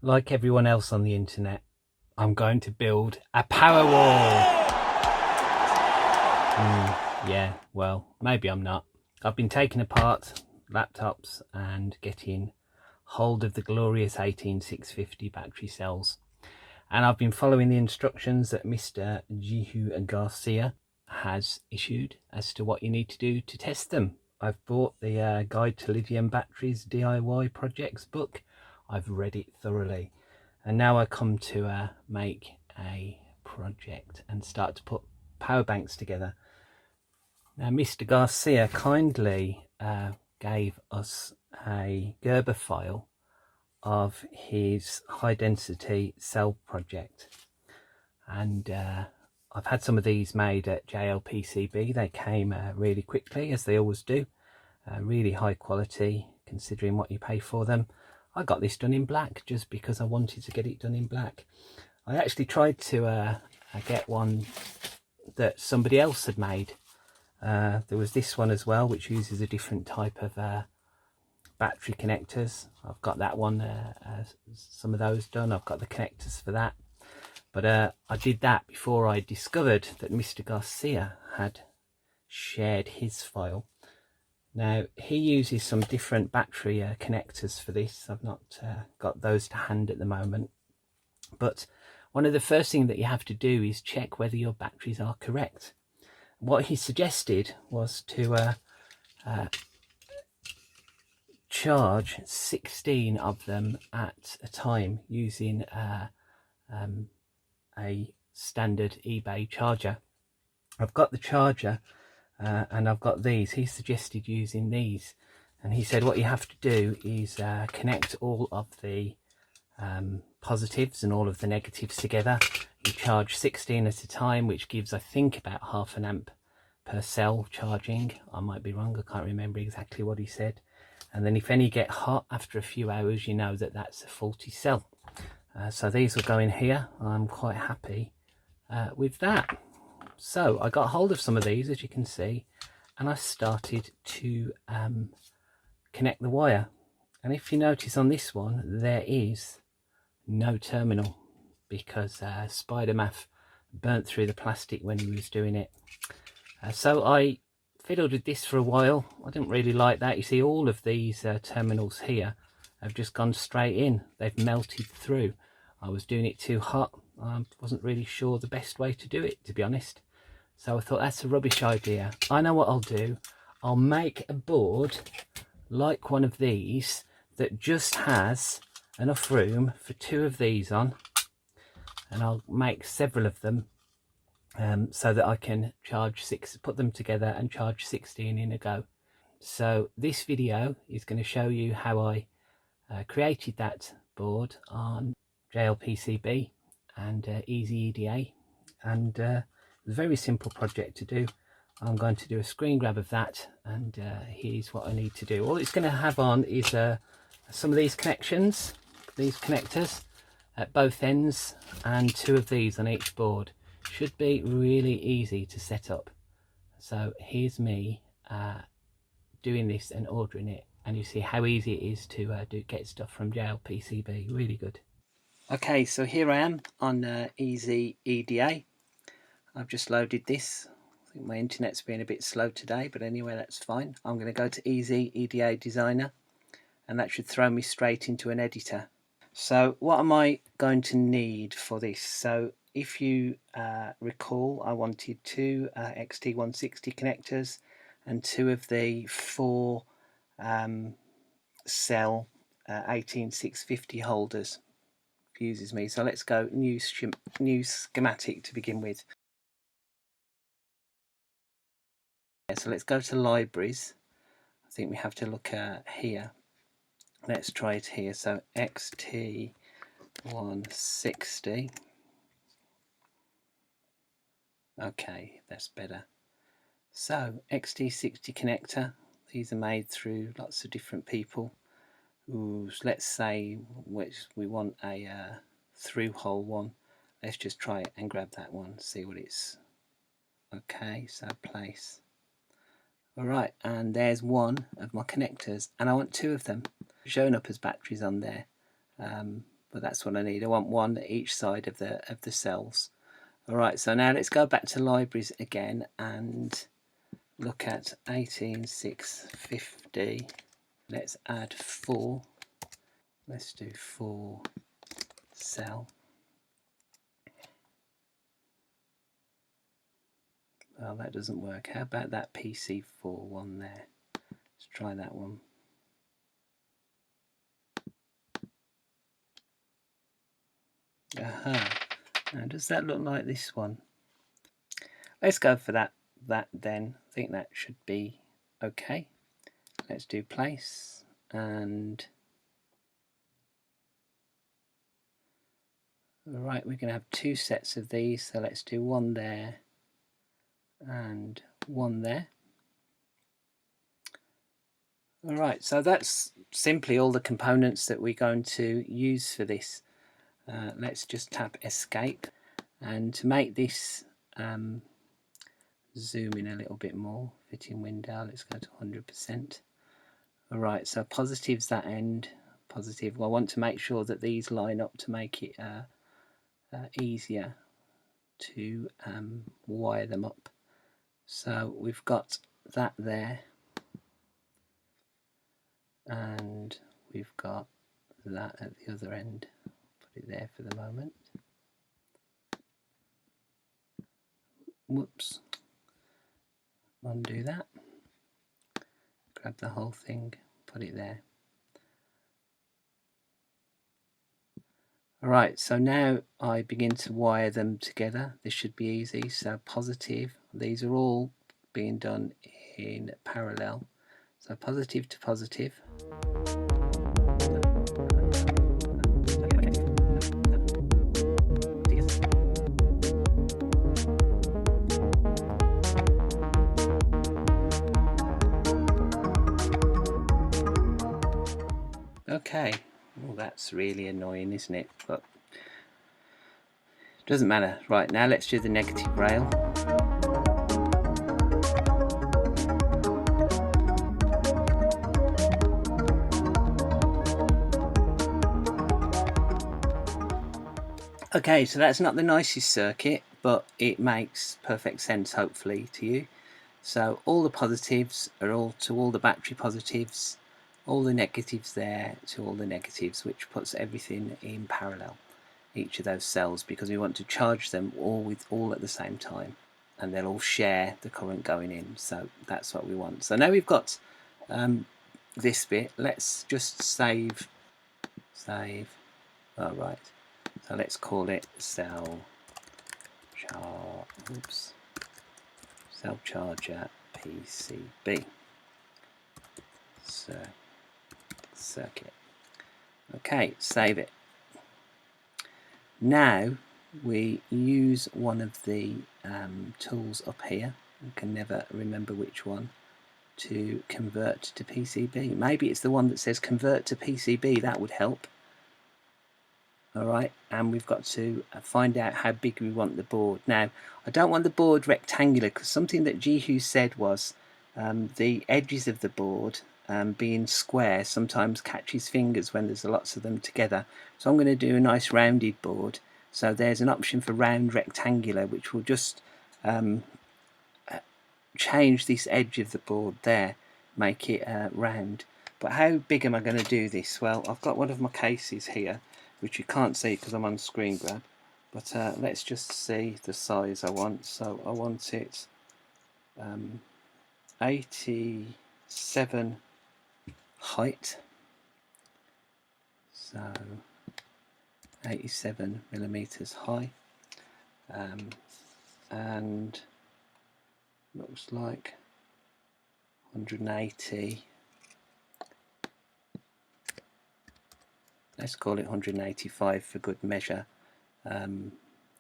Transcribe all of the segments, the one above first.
Like everyone else on the internet, I'm going to build a powerwall. Yeah, well, maybe I'm not. I've been taking apart laptops and getting hold of the glorious 18650 battery cells. And I've been following the instructions that Mr. Jihu Garcia has issued as to what you need to do to test them. I've bought the Guide to Lithium Batteries DIY Projects book. I've read it thoroughly. And now I come to make a project and start to put power banks together. Now, Mr. Garcia kindly gave us a Gerber file of his high density cell project, and I've had some of these made at JLPCB. They came really quickly, as they always do, really high quality considering what you pay for them. I got this done in black just because I wanted to get it done in black. I actually tried to get one that somebody else had made. There was this one as well, which uses a different type of battery connectors. I've got that one, some of those done. I've got the connectors for that, but I did that before I discovered that Mr. Garcia had shared his file. Now, he uses some different battery connectors for this. I've not got those to hand at the moment, but one of the first things that you have to do is check whether your batteries are correct. What he suggested was to charge 16 of them at a time using a standard eBay charger. I've got the charger and I've got these. He suggested using these, and he said what you have to do is connect all of the positives and all of the negatives together. You charge 16 at a time, which gives, I think, about half an amp per cell charging. I might be wrong, I can't remember exactly what he said. And then if any get hot after a few hours, you know that that's a faulty cell. So these will go in here. I'm quite happy with that. So I got hold of some of these, as you can see, and I started to connect the wire. And if you notice on this one, there is no terminal because Spider-Math burnt through the plastic when he was doing it. So I fiddled with this for a while. I didn't really like that. You see, all of these terminals here have just gone straight in. They've melted through. I was doing it too hot. I wasn't really sure the best way to do it, to be honest. So I thought that's a rubbish idea. I know what I'll do. I'll make a board like one of these that just has enough room for 2 of these on, and I'll make several of them so that I can put them together and charge 16 in a go. So this video is going to show you how I created that board on JLPCB and Easy EDA, and it's a very simple project to do. I'm going to do a screen grab of that, and here's what I need to do. All it's going to have on is some of these connections, these connectors at both ends, and 2 of these on each board. Should be really easy to set up. So here's me doing this and ordering it, and you see how easy it is to get stuff from JLPCB. Really good. Okay, so here I am on Easy EDA. I've just loaded this. I think my internet's been a bit slow today, but anyway, that's fine. I'm going to go to Easy EDA Designer, and that should throw me straight into an editor. So what am I going to need for this? So if you recall, I wanted 2 XT160 connectors and 2 of the 4 cell 18650 holders. Confuses me. So let's go new schematic to begin with. So let's go to libraries. I think we have to look here. Let's try it here. So XT160. Okay, that's better. So XT60 connector. These are made through lots of different people. Ooh, so let's say we want a through hole one. Let's just try it and grab that one, see what it's. Okay, so place. Alright, and there's one of my connectors, and I want 2 of them showing up as batteries on there. but that's what I need. I want one each side of the cells. Alright, so now let's go back to libraries again and look at 18650. Let's add 4. Let's do 4 cell. Well, that doesn't work. How about that PC4 one there? Let's try that one. Aha. Now, does that look like this one? Let's go for that then. I think that should be okay. Let's do place, and alright, we're going to have 2 sets of these, so let's do one there and one there. Alright, so that's simply all the components that we're going to use for this. Let's just tap escape, and to make this zoom in a little bit more, fitting window, let's go to 100%. Alright, so positive's that end, positive. Well, I want to make sure that these line up to make it easier to wire them up. So we've got that there, and we've got that at the other end. Put it there for the moment. Whoops. Undo that. Grab the whole thing, put it there. Alright, so now I begin to wire them together. This should be easy. So positive, these are all being done in parallel. So positive to positive. Okay, well, that's really annoying, isn't it? But it doesn't matter. Right, now let's do the negative rail. Okay, so that's not the nicest circuit, but it makes perfect sense, hopefully, to you. So all the positives are all to all the battery positives, all the negatives there to all the negatives, which puts everything in parallel, each of those cells, because we want to charge them all at the same time, and they'll all share the current going in. So that's what we want. So now we've got this bit. Let's just save. All right. So let's call it cell charger PCB. So circuit. Okay, save it. Now we use one of the tools up here. I can never remember which one, to convert to PCB. Maybe it's the one that says convert to PCB. That would help. Alright, and we've got to find out how big we want the board. Now, I don't want the board rectangular, because something that Jihu said was the edges of the board being square sometimes catches fingers when there's lots of them together. So I'm going to do a nice rounded board. So there's an option for round rectangular, which will just change this edge of the board there, make it round. But how big am I going to do this? Well, I've got one of my cases here, which you can't see because I'm on screen grab, but let's just see the size I want. So I want it 87 height, so 87 millimeters high, and looks like 180. Let's call it 185 for good measure,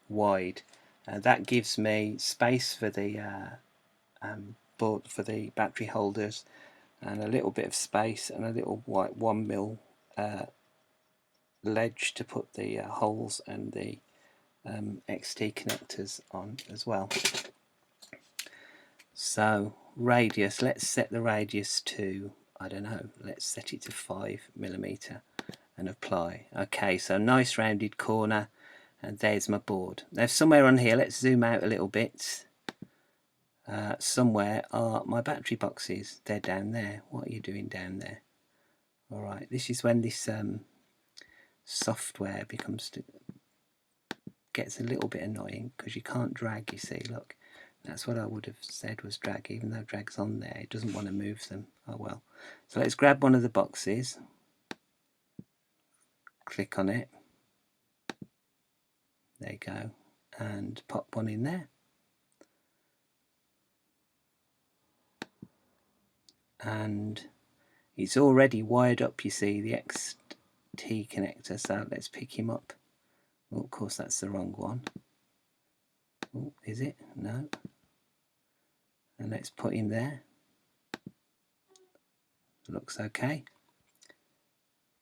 wide. That gives me space for the board, for the battery holders, and a little bit of space and a little white 1mm ledge to put the holes and the XT connectors on as well. So let's set the radius to, I don't know, let's set it to 5mm. and apply. Okay, so nice rounded corner, and there's my board. Now somewhere on here, let's zoom out a little bit. Somewhere are my battery boxes. They're down there. What are you doing down there? Alright, this is when this software gets a little bit annoying, because you can't drag, you see, look. That's what I would have said was drag, even though drag's on there, it doesn't want to move them. Oh well. So let's grab one of the boxes, click on it, there you go, and pop one in there. And it's already wired up, you see, the XT connector, so let's pick him up. Oh, of course that's the wrong one. Oh, is it? No. And let's put him there. Looks okay.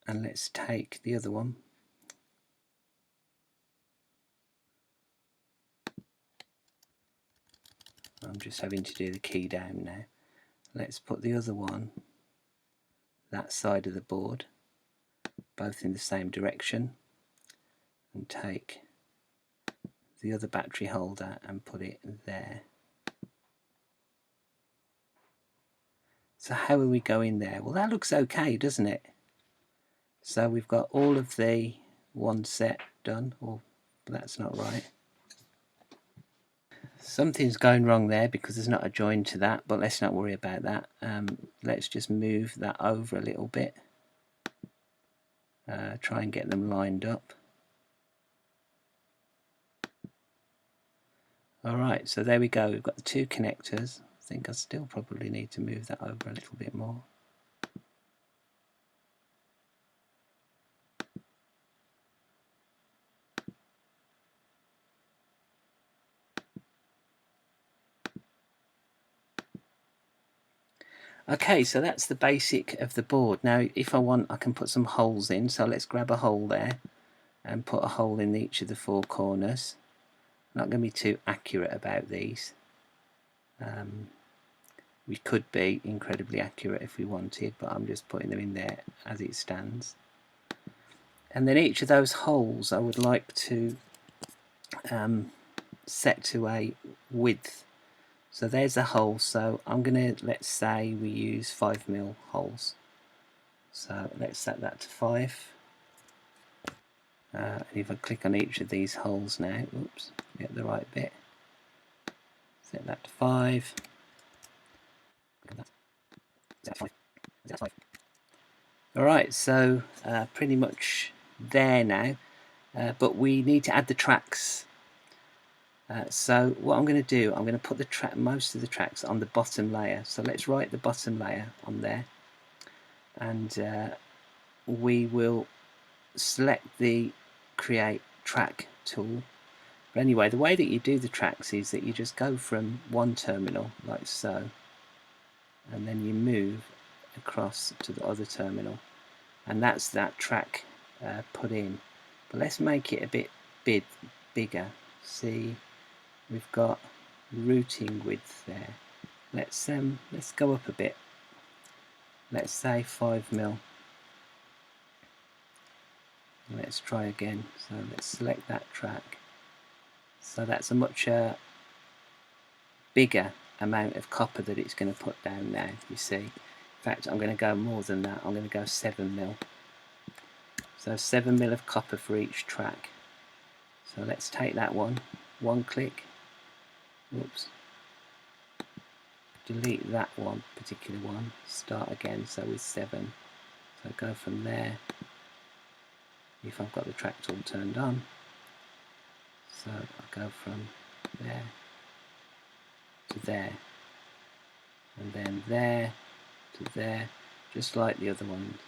And let's take the other one. I'm just having to do the key down now. Let's put the other one that side of the board, both in the same direction, and take the other battery holder and put it there. So how are we going there? Well, that looks okay, doesn't it? So we've got all of the one set done. Oh, that's not right. Something's going wrong there because there's not a join to that, but let's not worry about that. Let's just move that over a little bit. Try and get them lined up. Alright, so there we go. We've got the two connectors. I think I still probably need to move that over a little bit more. Okay, so that's the basic of the board. Now if I want, I can put some holes in, so let's grab a hole there and put a hole in each of the four corners. I'm not going to be too accurate about these. We could be incredibly accurate if we wanted, but I'm just putting them in there as it stands. And then each of those holes I would like to set to a width. So there's a hole, so I'm going to, let's say we use 5mm holes. So let's set that to 5. And if I click on each of these holes now, oops, get the right bit. Set that to 5. Alright, so pretty much there now, but we need to add the tracks. So what I'm going to do, I'm going to put the most of the tracks on the bottom layer. So let's write the bottom layer on there, and we will select the create track tool. But anyway, the way that you do the tracks is that you just go from one terminal like so, and then you move across to the other terminal, and that's that track put in. But let's make it a bit bigger. See, we've got routing width there. Let's go up a bit. Let's say 5mm. Let's try again. So let's select that track. So that's a much bigger amount of copper that it's going to put down now, you see. In fact, I'm going to go more than that. I'm going to go 7mm. So 7mm of copper for each track. So let's take that one click. Oops. Delete that one particular one. Start again, so with 7. So go from there. If I've got the track tool turned on. So I'll go from there to there. And then there to there, just like the other ones.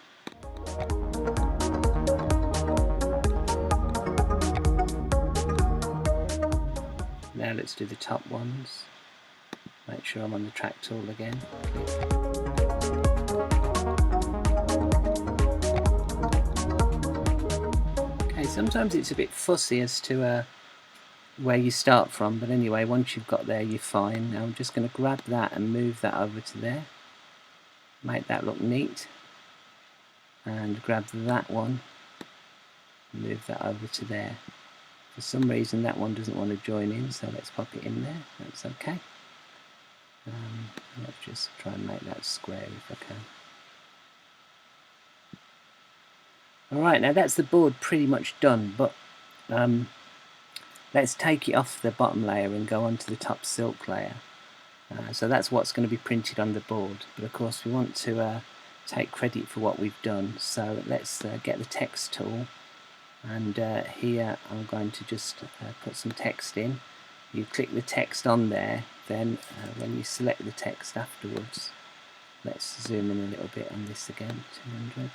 Now let's do the top ones. Make sure I'm on the track tool again. Okay, sometimes it's a bit fussy as to where you start from, but anyway, once you've got there, you're fine. Now I'm just going to grab that and move that over to there. Make that look neat. And grab that one Move that over to there. For some reason that one doesn't want to join in, so let's pop it in there. That's okay. Let's just try and make that square if I can. Alright, now that's the board pretty much done, but let's take it off the bottom layer and go onto the top silk layer. So that's what's going to be printed on the board, but of course we want to take credit for what we've done, so let's get the text tool, and here I'm going to just put some text in. You click the text on there, then when you select the text afterwards, let's zoom in a little bit on this again, 200.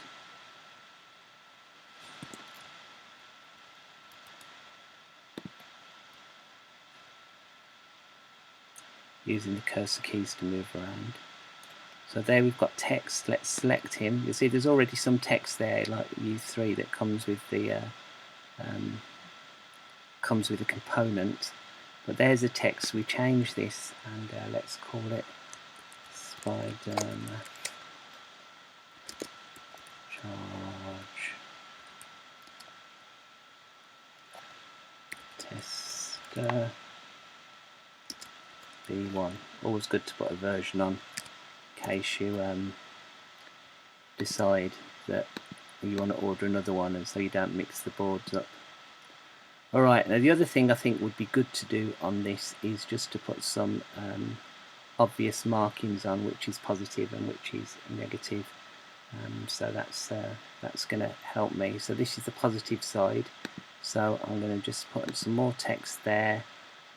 Using the cursor keys to move around. So there we've got text. Let's select him. You see there's already some text there, like U3, that comes with the component. But there's the text. We change this and let's call it Spider Charge Tester B1. Always good to put a version on in case you decide that you want to order another one, and so you don't mix the boards up. Alright, now the other thing I think would be good to do on this is just to put some obvious markings on which is positive and which is negative. So that's going to help me. So this is the positive side, so I'm going to just put some more text there.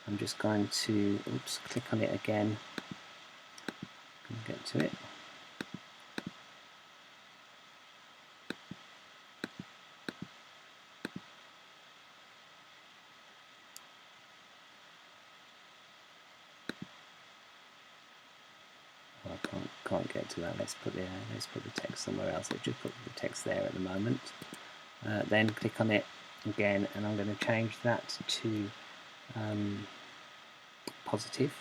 I'm just going to click on it again and get to it. Oh, I can't get to that. Let's put the text somewhere else. Let's just put the text there at the moment. Then click on it again, and I'm going to change that to positive,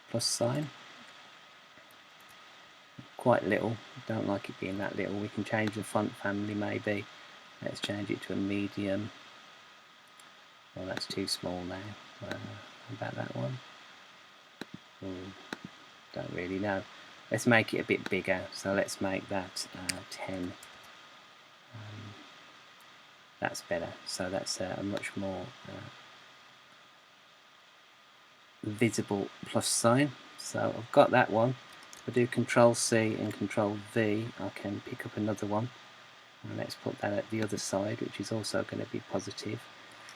plus sign. Quite little, don't like it being that little. We can change the font family maybe. Let's change it to a medium. Well, that's too small now. How about that one? Don't really know. Let's make it a bit bigger, so let's make that 10. That's better, so that's a much more visible plus sign. So I've got that one. If I do Control C and Control V, I can pick up another one, and let's put that at the other side, which is also going to be positive.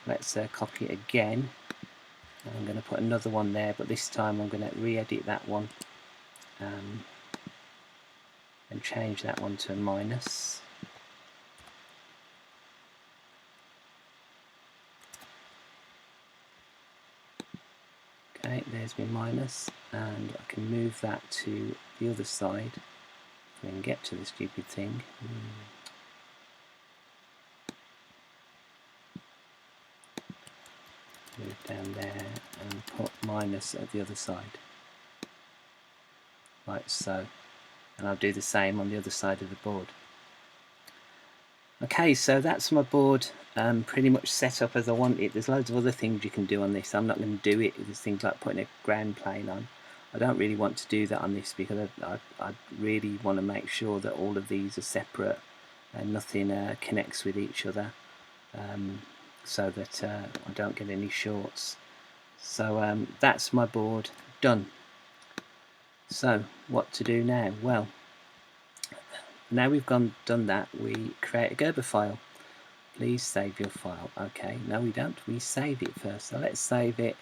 Let's copy it again. I'm going to put another one there, but this time I'm going to re-edit that one and change that one to a minus. Okay, there's my minus, and I can move that to the other side and then get to the stupid thing. Move down there and put minus at the other side, like so, and I'll do the same on the other side of the board. Okay, so that's my board pretty much set up as I want it. There's loads of other things you can do on this. I'm not going to do it. There's things like putting a ground plane on. I don't really want to do that on this because I really want to make sure that all of these are separate and nothing connects with each other, so that I don't get any shorts. So that's my board done. So what to do now? Well, now we've done that, we create a Gerber file. Please save your file. Okay, no we don't. We save it first. So let's save it.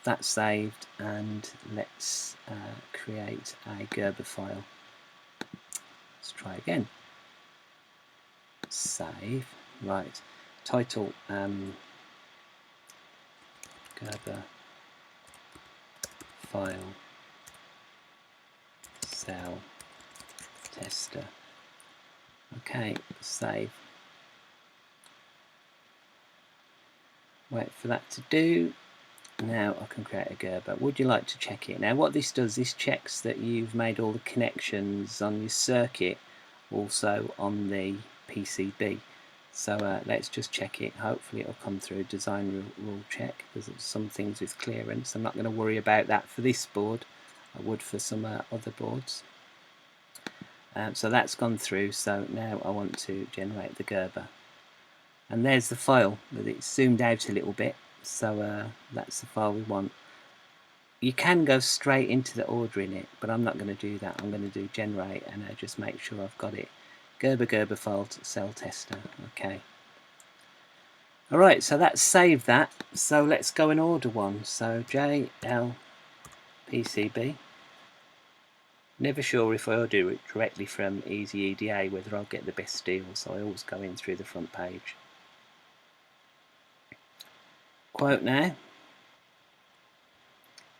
That's saved, and let's create a Gerber file. Let's try again. Save. Right. Title Gerber file cell tester. Okay, save. Wait for that to do. Now I can create a Gerber. Would you like to check it? Now what this does, this checks that you've made all the connections on your circuit, also on the PCB. So let's just check it. Hopefully it'll come through design rule check, because there's some things with clearance. I'm not going to worry about that for this board. I would for some other boards. So that's gone through. So now I want to generate the Gerber. And there's the file, but it's zoomed out a little bit. So that's the file we want. You can go straight into the order in it, but I'm not going to do that. I'm going to do generate and just make sure I've got it. Gerber file cell tester. Okay. Alright, so that's saved that. So let's go and order one. So JL PCB. Never sure if I order it directly from Easy EDA whether I'll get the best deal, so I always go in through the front page. Quote now.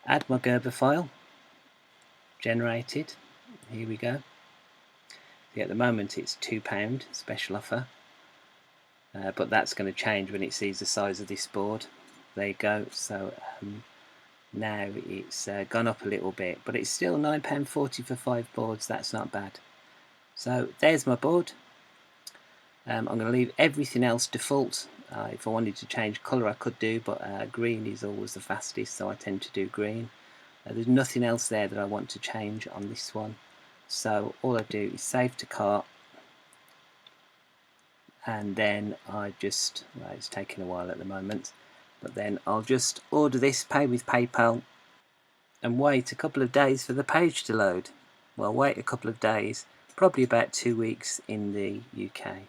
Add my Gerber file. Generated. Here we go. See, at the moment it's £2 special offer, but that's going to change when it sees the size of this board. There you go. So now it's gone up a little bit, but it's still £9.40 for 5 boards. That's not bad. So there's my board. I'm going to leave everything else default. If I wanted to change colour I could do, but green is always the fastest, so I tend to do green. There's nothing else there that I want to change on this one. So all I do is save to cart, and then I just, well, it's taking a while at the moment, but then I'll just order this, pay with PayPal, and wait a couple of days for the page to load. Well, wait a couple of days, probably about 2 weeks in the UK.